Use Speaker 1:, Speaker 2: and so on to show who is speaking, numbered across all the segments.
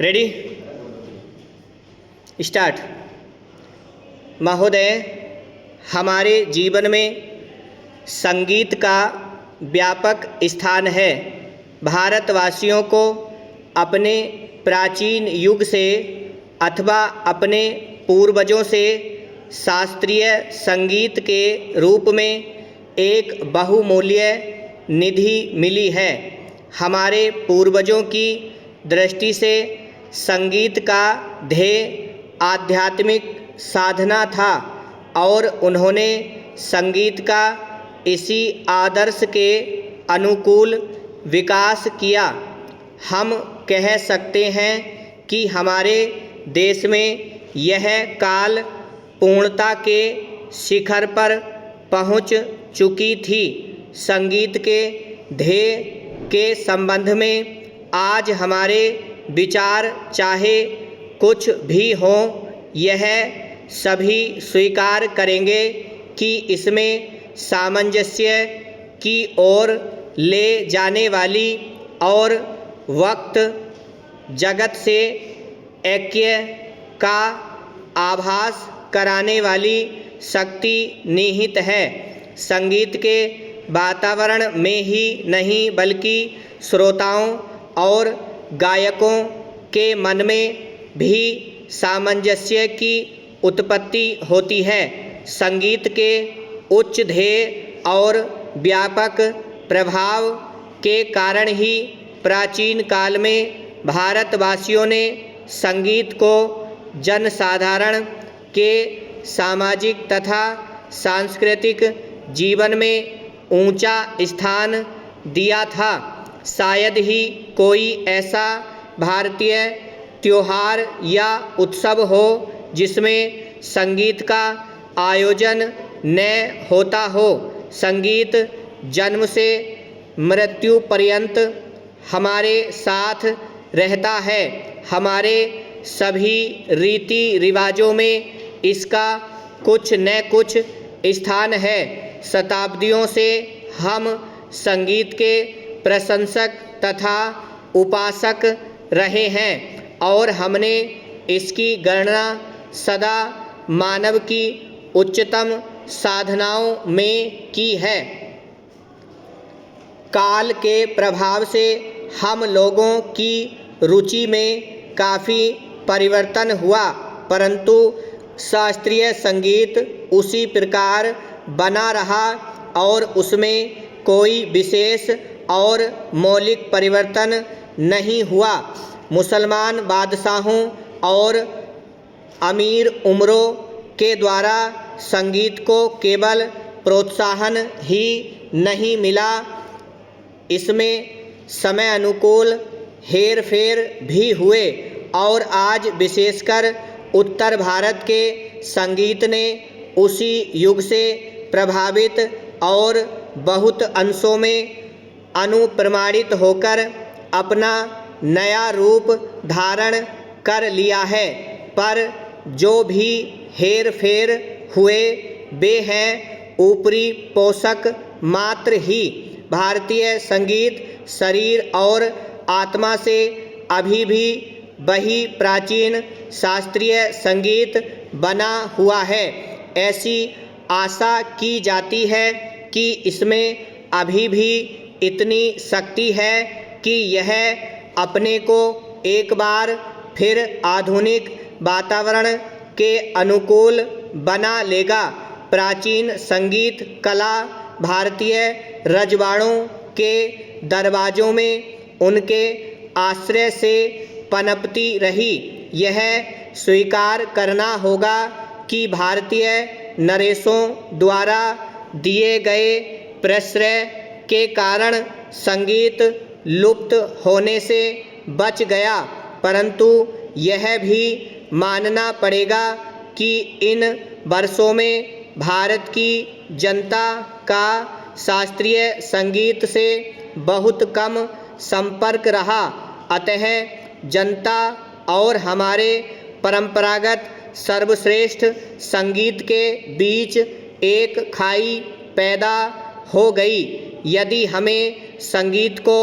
Speaker 1: Ready start. महोदय, हमारे जीवन में संगीत का व्यापक स्थान है। भारतवासियों को अपने प्राचीन युग से अथवा अपने पूर्वजों से शास्त्रीय संगीत के रूप में एक बहुमूल्य निधि मिली है। हमारे पूर्वजों की दृष्टि से संगीत का ध्येय आध्यात्मिक साधना था और उन्होंने संगीत का इसी आदर्श के अनुकूल विकास किया। हम कह सकते हैं कि हमारे देश में यह काल पूर्णता के शिखर पर पहुंच चुकी थी। संगीत के ध्येय के संबंध में आज हमारे विचार चाहे कुछ भी हों, यह सभी स्वीकार करेंगे कि इसमें सामंजस्य की ओर ले जाने वाली और वक्त जगत से ऐक्य का आभास कराने वाली शक्ति निहित है। संगीत के वातावरण में ही नहीं बल्कि श्रोताओं और गायकों के मन में भी सामंजस्य की उत्पत्ति होती है। संगीत के उच्च ध्येय और व्यापक प्रभाव के कारण ही प्राचीन काल में भारतवासियों ने संगीत को जनसाधारण के सामाजिक तथा सांस्कृतिक जीवन में ऊंचा स्थान दिया था। शायद ही कोई ऐसा भारतीय त्योहार या उत्सव हो जिसमें संगीत का आयोजन न होता हो। संगीत जन्म से मृत्यु पर्यंत हमारे साथ रहता है। हमारे सभी रीति रिवाजों में इसका कुछ न कुछ स्थान है। शताब्दियों से हम संगीत के प्रशंसक तथा उपासक रहे हैं और हमने इसकी गणना सदा मानव की उच्चतम साधनाओं में की है। काल के प्रभाव से हम लोगों की रुचि में काफ़ी परिवर्तन हुआ, परंतु शास्त्रीय संगीत उसी प्रकार बना रहा और उसमें कोई विशेष और मौलिक परिवर्तन नहीं हुआ। मुसलमान बादशाहों और अमीर उमरों के द्वारा संगीत को केवल प्रोत्साहन ही नहीं मिला, इसमें समय अनुकूल हेर फेर भी हुए और आज विशेषकर उत्तर भारत के संगीत ने उसी युग से प्रभावित और बहुत अंशों में अनुप्रमाणित होकर अपना नया रूप धारण कर लिया है। पर जो भी हेर फेर हुए वे हैं ऊपरी पोषक मात्र ही। भारतीय संगीत शरीर और आत्मा से अभी भी वही प्राचीन शास्त्रीय संगीत बना हुआ है। ऐसी आशा की जाती है कि इसमें अभी भी इतनी शक्ति है कि यह अपने को एक बार फिर आधुनिक वातावरण के अनुकूल बना लेगा। प्राचीन संगीत कला भारतीय रजवाड़ों के दरवाज़ों में उनके आश्रय से पनपती रही। यह स्वीकार करना होगा कि भारतीय नरेशों द्वारा दिए गए प्रश्रय के कारण संगीत लुप्त होने से बच गया, परंतु यह भी मानना पड़ेगा कि इन वर्षों में भारत की जनता का शास्त्रीय संगीत से बहुत कम संपर्क रहा। अतः जनता और हमारे परंपरागत सर्वश्रेष्ठ संगीत के बीच एक खाई पैदा हो गई। यदि हमें संगीत को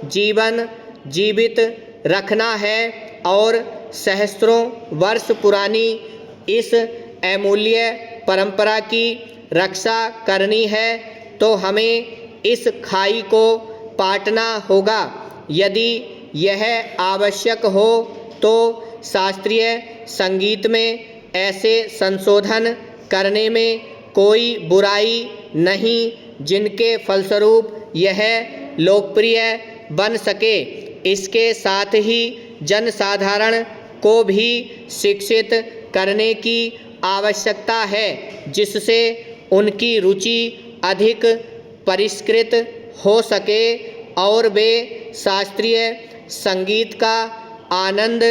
Speaker 1: जीवित रखना है और सहस्त्रों वर्ष पुरानी इस अमूल्य परंपरा की रक्षा करनी है तो हमें इस खाई को पाटना होगा। यदि यह आवश्यक हो तो शास्त्रीय संगीत में ऐसे संशोधन करने में कोई बुराई नहीं जिनके फलस्वरूप यह लोकप्रिय बन सके। इसके साथ ही जनसाधारण को भी शिक्षित करने की आवश्यकता है जिससे उनकी रुचि अधिक परिष्कृत हो सके और वे शास्त्रीय संगीत का आनंद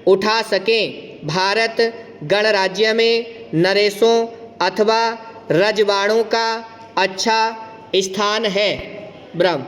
Speaker 1: उठा सकें। भारत गणराज्य में नरेशों अथवा रजवाड़ों का अच्छा स्थान है। ब्रह्म।